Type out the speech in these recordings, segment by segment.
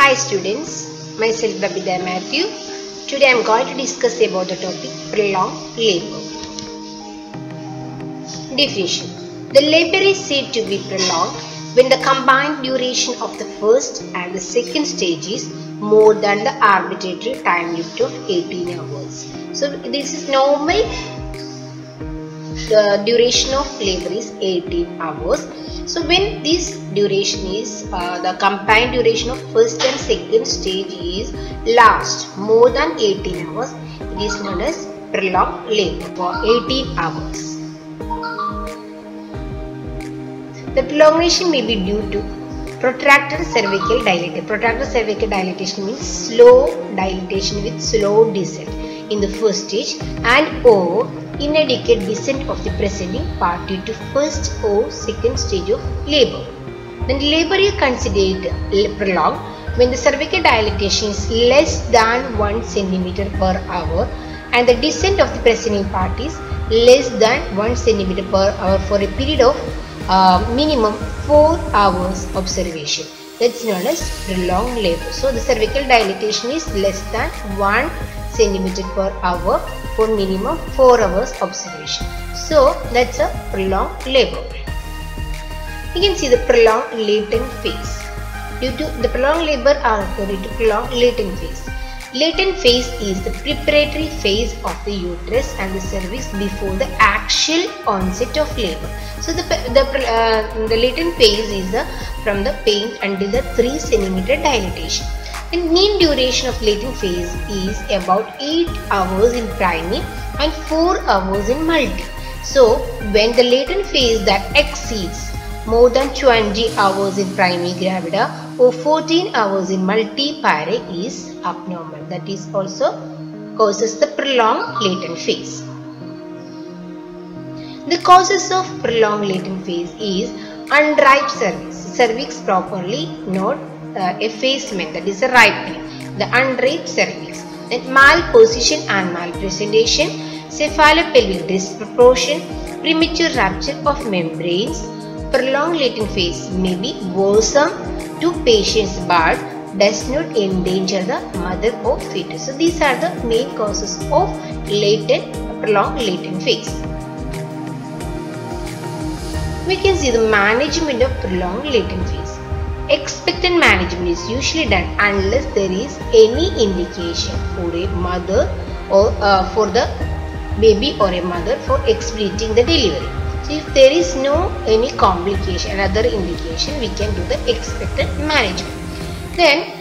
Hi students, myself Babida Matthew. Today I am going to discuss about the topic prolonged labor. Definition. The labor is said to be prolonged when the combined duration of the first and the second stage is more than the arbitrary time limit of 18 hours. So this is normal. The duration of labor is 18 hours. So when this duration is the combined duration of first and second stage is last more than 18 hours, it is known as prolonged labor for 18 hours. The prolongation may be due to protracted cervical dilatation. Protracted cervical dilatation means slow dilatation with slow descent in the first stage and or inadequate descent of the preceding part due to first or second stage of labor. Then labor is considered prolonged when the cervical dilatation is less than 1 cm per hour and the descent of the preceding part is less than 1 cm per hour for a period of minimum 4 hours observation. That's known as prolonged labor. So the cervical dilatation is less than 1 cm per hour for minimum 4 hours observation. So that's a prolonged labor. You can see the prolonged latent phase. Due to the prolonged labor are according to prolonged latent phase. Latent phase is the preparatory phase of the uterus and the cervix before the actual onset of labor. So the latent phase is from the pain until the 3 cm dilatation. The mean duration of latent phase is about 8 hours in primary and 4 hours in multi. So when the latent phase that exceeds more than 20 hours in primary gravida or 14 hours in multi-pare is abnormal. That is also causes the prolonged latent phase. The causes of prolonged latent phase is unripe cervix properly not effacement, that is a ripening, the unripe cervix, then malposition and malpresentation, cephalopelvic disproportion, premature rupture of membranes. Prolonged latent phase may be worrisome to patients but does not endanger the mother or fetus. So these are the main causes of prolonged latent phase. We can see the management of prolonged latent phase. Expectant management is usually done unless there is any indication for a mother or for the baby or a mother for expediting the delivery. So if there is any complication, another indication, we can do the expectant management. Then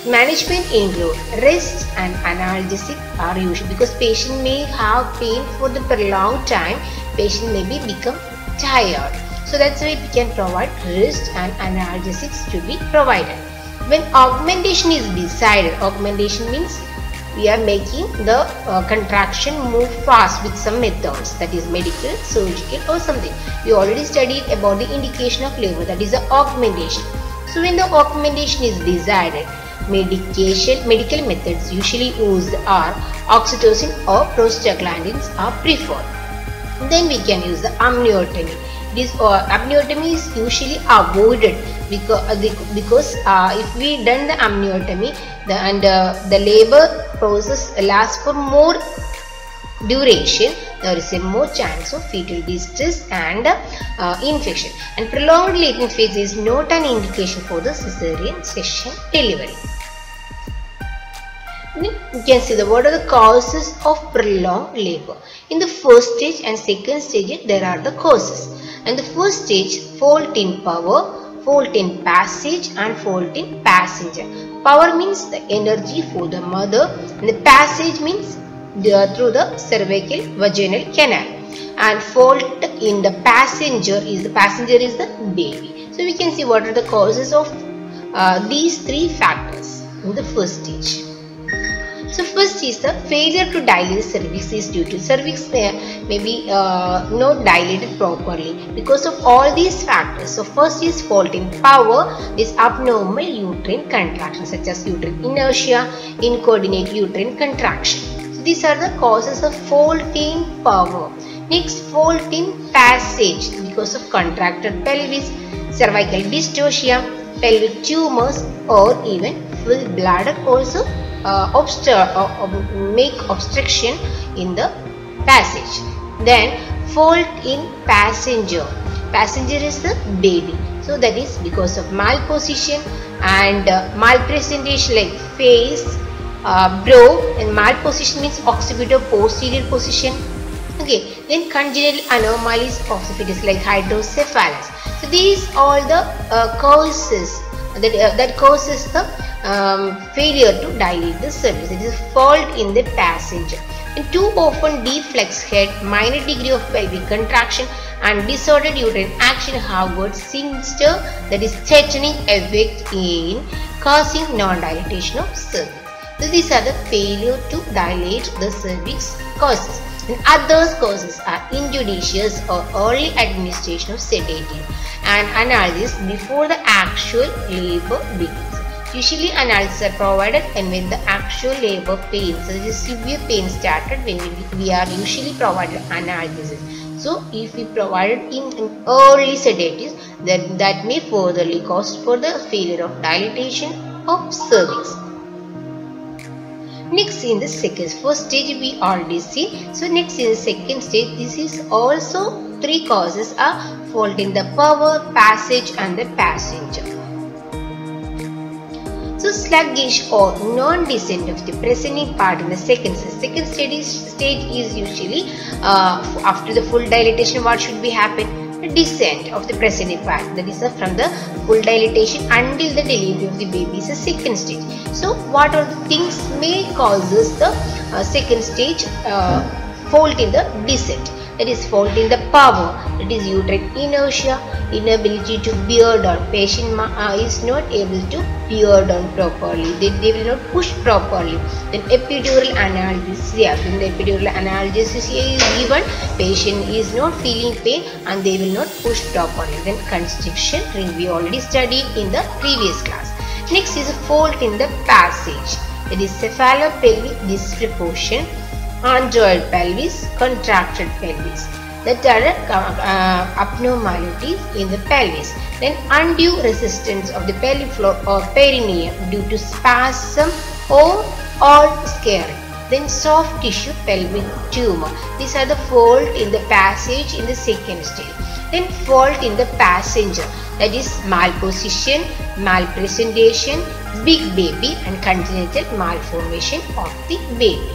management include rest and analgesic are usual because patient may have pain for the prolonged time. Patient may become tired. So that's why we can provide rest and analgesics to be provided. When augmentation is decided, augmentation means we are making the contraction move fast with some methods, that is medical, surgical or something. We already studied about the indication of labor, that is the augmentation. So when the augmentation is decided, medical methods usually used are oxytocin or prostaglandins are preferred. Then we can use the amniotomy. This amniotomy is usually avoided because if we done the amniotomy the labor process lasts for more duration, there is a more chance of fetal distress and infection. And prolonged latent phase is not an indication for the cesarean section delivery. Then you can see what are the causes of prolonged labor. In the first stage and second stage there are the causes. And the first stage, fault in power, fault in passage and fault in passenger. Power means the energy for the mother and the passage means through the cervical vaginal canal. And fault in the passenger is the baby. So we can see what are the causes of these three factors in the first stage. So first is the failure to dilate cervix is due to cervix may be not dilated properly because of all these factors. So first is fault in power, is abnormal uterine contraction such as uterine inertia, incoordinate uterine contraction. So these are the causes of fault in power. Next, fault in passage because of contracted pelvis, cervical dystocia, pelvic tumors or even will bladder also make obstruction in the passage. Then fault in passenger. Passenger is the baby. So that is because of malposition and malpresentation, like face, brow, and malposition means occipital posterior position. Okay, then congenital anomalies of the fetus like hydrocephalus. So these all the causes that causes the failure to dilate the cervix. It is a fault in the passenger. And too often deflex head, minor degree of pelvic contraction, and disordered uterine action have got sinister, that is threatening effect in causing non-dilatation of cervix. So these are the failure to dilate the cervix causes. And other causes are injudicious or early administration of sedative and analgesics before the actual labor begins. Usually analgesics are provided and when the actual labor pain, so the severe pain started, when we are usually provided analgesics. So if we provided in early sedatives, then that may furtherly cause for the failure of dilatation of cervix. Next in the second, first stage we already see. So next in the second stage, this is also three causes are fault in the power, passage and the passenger. So sluggish or non-descent of the presenting part in the second stage. Second stage is usually after the full dilatation, what should be happen? The descent of the presenting part, that is from the full dilatation until the delivery of the baby is a second stage. So what are the things may causes the second stage fault in the descent? That is fault in the power, that is uterine inertia, inability to bear down. Patient is not able to bear down properly. They will not push properly. Then epidural analgesia. When the epidural analgesia is given, patient is not feeling pain and they will not push properly. Then constriction, we already studied in the previous class. Next is a fault in the passage. That is cephalopelvic disproportion, android pelvis, contracted pelvis. That are abnormalities in the pelvis. Then undue resistance of the pelvic floor or perineum due to spasm or scarring. Then soft tissue pelvic tumor. These are the fault in the passage in the second stage. Then fault in the passenger, that is malposition, malpresentation, big baby and congenital malformation of the baby.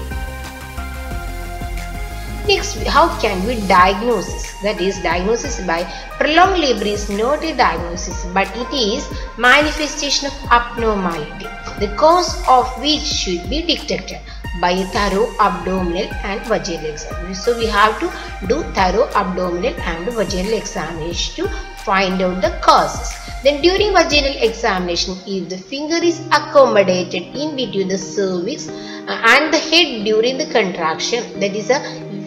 Next, how can we diagnose? That is, diagnosis by prolonged labor is not a diagnosis, but it is manifestation of abnormality, the cause of which should be detected by a thorough abdominal and vaginal examination. So we have to do thorough abdominal and vaginal examination to find out the causes. Then during vaginal examination, if the finger is accommodated in between the cervix and the head during the contraction, that is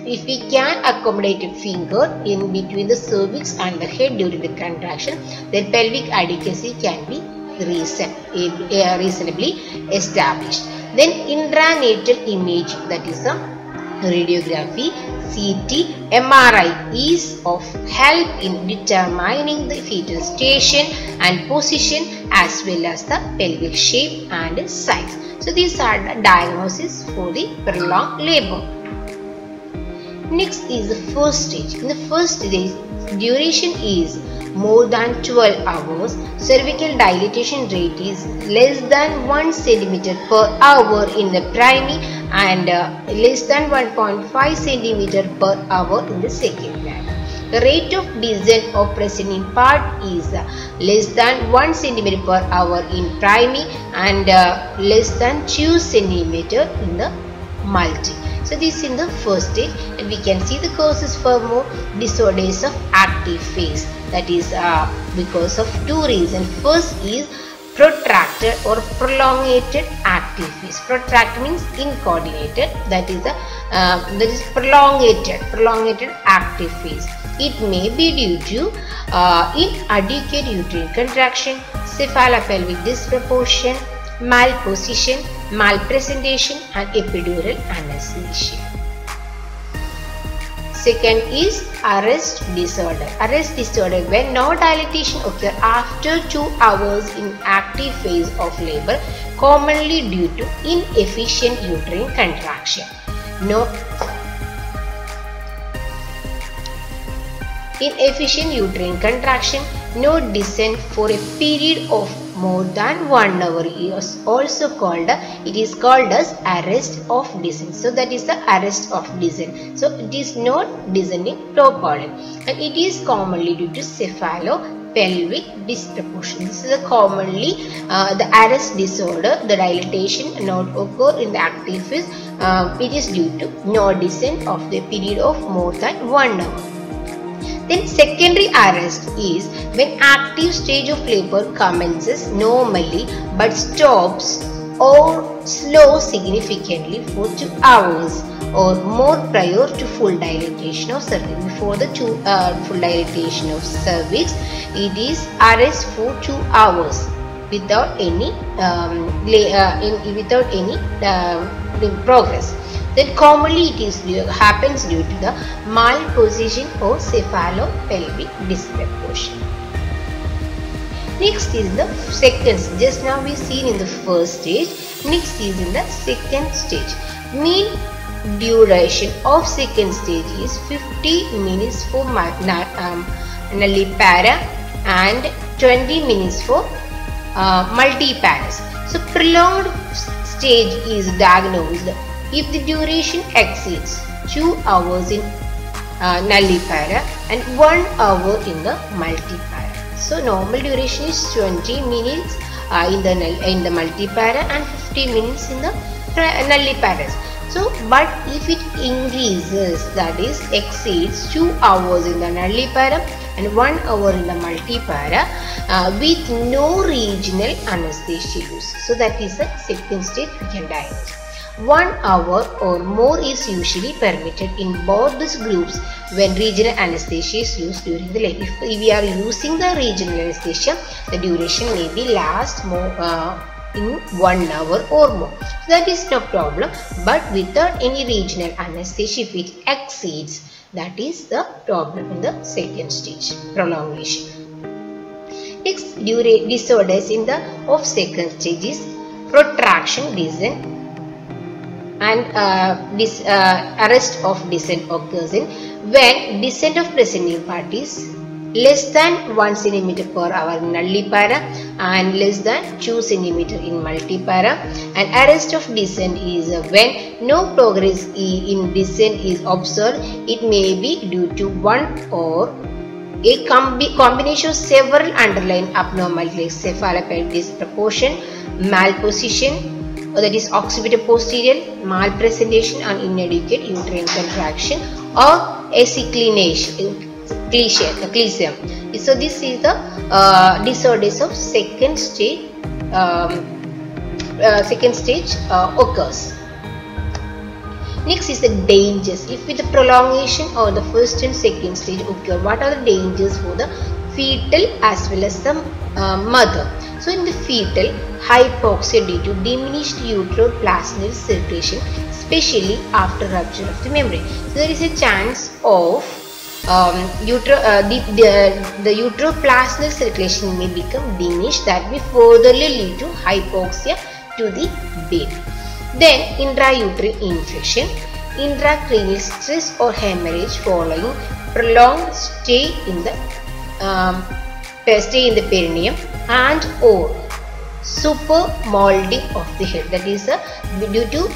if we can accommodate a finger in between the cervix and the head during the contraction, then pelvic adequacy can be reasonably established. Then intranatal imaging, that is a radiography, CT, MRI is of help in determining the fetal station and position as well as the pelvic shape and size. So these are the diagnoses for the prolonged labor. Next is the first stage. In the first stage, duration is more than 12 hours. Cervical dilatation rate is less than 1 cm per hour in the primary and less than 1.5 cm per hour in the secondary. The rate of descent of presenting part is less than 1 cm per hour in primary and less than 2 cm in the multi. So this is in the first stage, and we can see the causes for more disorders of active phase. That is because of two reasons. First is protracted or prolongated active phase. Protracted means incoordinated. That is prolongated active phase. It may be due to inadequate uterine contraction, cephalopelvic disproportion, malposition, malpresentation and epidural anesthesia. Second is arrest disorder. Arrest disorder, when no dilatation occurs after 2 hours in active phase of labor, commonly due to inefficient uterine contraction. Inefficient uterine contraction, no descent for a period of more than 1 hour is also called, it is called as arrest of descent. So that is the arrest of descent. So it is not descending properly, and it is commonly due to cephalopelvic disproportion. This is a commonly the arrest disorder, the dilatation not occur in the active phase. It is due to no descent of the period of more than 1 hour. Then secondary arrest is when active stage of labor commences normally but stops or slows significantly for 2 hours or more prior to full dilatation of cervix. Before the full dilatation of cervix, it is arrest for 2 hours without any progress. Then commonly it is happens due to the malposition or cephalopelvic disproportion. Next is the second stage. Just now we seen in the first stage. Next is in the second stage. Mean duration of second stage is 50 minutes for nullipara and 20 minutes for multiparous. So prolonged stage is diagnosed if the duration exceeds 2 hours in nullipara and 1 hour in the multipara. So normal duration is 20 minutes in the multipara and 50 minutes in the nulliparas. So, but if it increases, that is exceeds 2 hours in the nullipara and 1 hour in the multipara with no regional anesthesia use. So that is the second stage we can diagnose. 1 hour or more is usually permitted in both these groups when regional anesthesia is used during the labor. If we are using the regional anesthesia, the duration may be last more in 1 hour or more. So that is no problem. But without any regional anesthesia, if it exceeds, that is the problem in the second stage, prolongation. Next disorders in the of second stage is protraction, descent, and arrest of descent occurs in when descent of presenting part is less than 1 cm per hour in nullipara and less than 2 cm in multipara. And arrest of descent is when no progress in descent is observed. It may be due to one or a combination of several underlying abnormalities like cephalopelvic disproportion, malposition, that is occipito-posterior, malpresentation and inadequate uterine contraction, or acecliniation. So this is the disorders of second stage. Occurs. Next is the dangers. If with the prolongation or the first and second stage occur, what are the dangers for the fetal as well as the mother? So in the fetal, hypoxia due to diminished uteroplasmal circulation, especially after rupture of the membrane. So there is a chance of the uteroplasmal circulation may become diminished, that may furtherly lead to hypoxia to the baby. Then intrauterine infection, intracranial stress or hemorrhage following prolonged stay in the perineum, and or super molding of the head, that is due to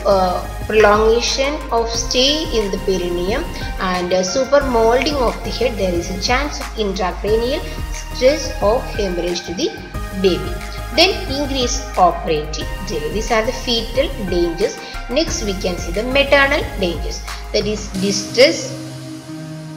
prolongation of stay in the perineum and super molding of the head, there is a chance of intracranial stress or hemorrhage to the baby. Then increased operative delay. These are the fetal dangers. Next we can see the maternal dangers, that is distress,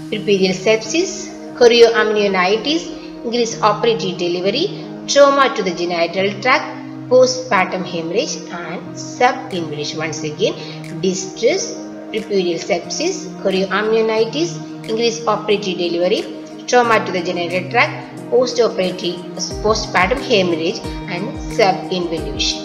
puerperal sepsis, chorioamnionitis, increased operative delivery, trauma to the genital tract, postpartum hemorrhage and subinvolution. Once again, distress, puerperal sepsis, chorioamnionitis, increased operative delivery, trauma to the genital tract, postpartum hemorrhage and subinvolution.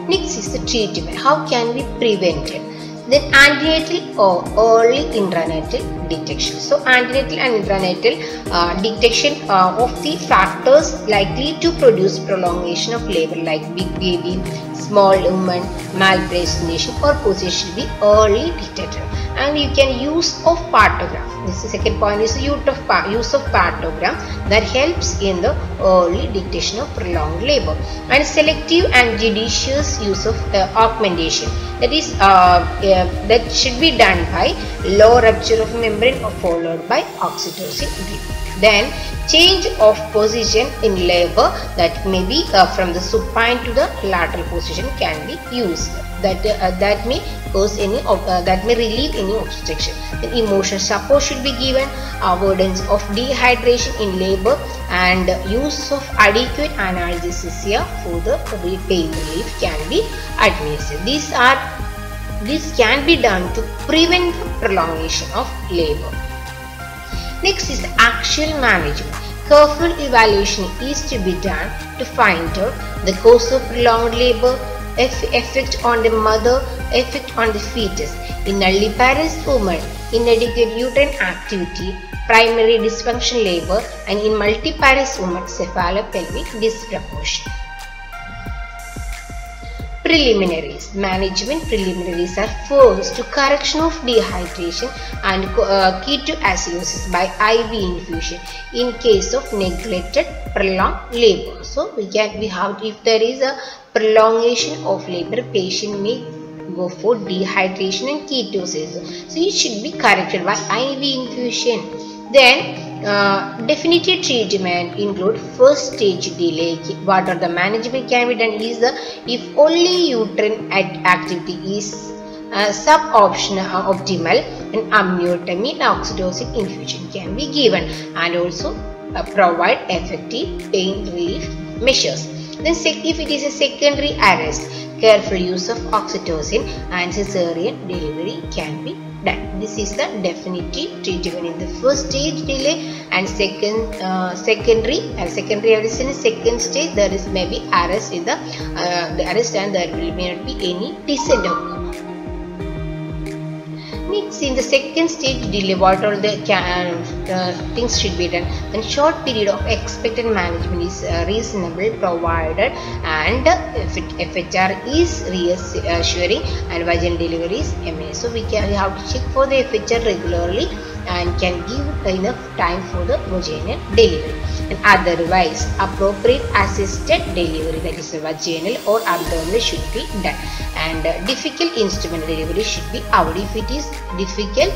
Next is the treatment. How can we prevent it? Then antenatal or early intranatal detection. So antenatal and intranatal detection of the factors likely to produce prolongation of labor like big baby, small woman, malpresentation or position should be early detected. And you can use of partograph. This is second point is use of partograph that helps in the early detection of prolonged labor. And selective and judicious use of augmentation, that is that should be done by low rupture of membrane followed by oxytocin. Then change of position in labor, that may be from the supine to the lateral position, can be used. That may cause any that may relieve any obstruction. Then emotional support should be given, avoidance of dehydration in labor, and use of adequate analgesia for the pain relief can be administered. This can be done to prevent the prolongation of labor. Next is the actual management. Careful evaluation is to be done to find out the cause of prolonged labor, effect on the mother, effect on the fetus. In nulliparous woman, inadequate uterine activity, primary dysfunction labor, and in multiparous woman, cephalopelvic disproportion. Preliminaries. Management preliminaries are first to correction of dehydration and ketoacidosis by IV infusion in case of neglected prolonged labor. So we have, if there is a prolongation of labor, patient may go for dehydration and ketosis. So it should be corrected by IV infusion. Then definitive treatment include first stage delay. What are the management can be done is if only uterine activity is suboptimal, and amniotomy and oxytocin infusion can be given, and also provide effective pain relief measures. Then if it is a secondary arrest, careful use of oxytocin and cesarean delivery can be done. This is the definitive treatment in the first stage delay, and secondary arrest in the second stage. There is maybe arrest in the arrest, and there will not be any descent outcome. Next, in the second stage delay, what all the things should be done? Then short period of expected management is reasonable provided, and FHR is reassuring, and vaginal delivery is MA. So we have to check for the FHR regularly and can give enough time for the vaginal delivery. And otherwise, appropriate assisted delivery, that is vaginal or abdominal, should be done. And difficult instrument delivery should be avoided. If it is difficult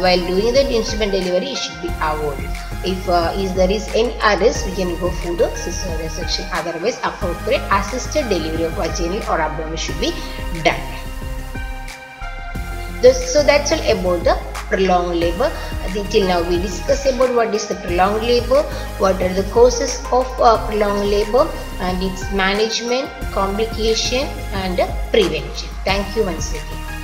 while doing the instrument delivery, it should be avoided. If there is any arrest, we can go for the cesarean section. Otherwise, appropriate assisted delivery of vaginal or abdominal should be done. So that's all about the prolonged labor. Till now we discussed about what is the prolonged labor, what are the causes of prolonged labor, and its management, complication, and prevention. Thank you once again.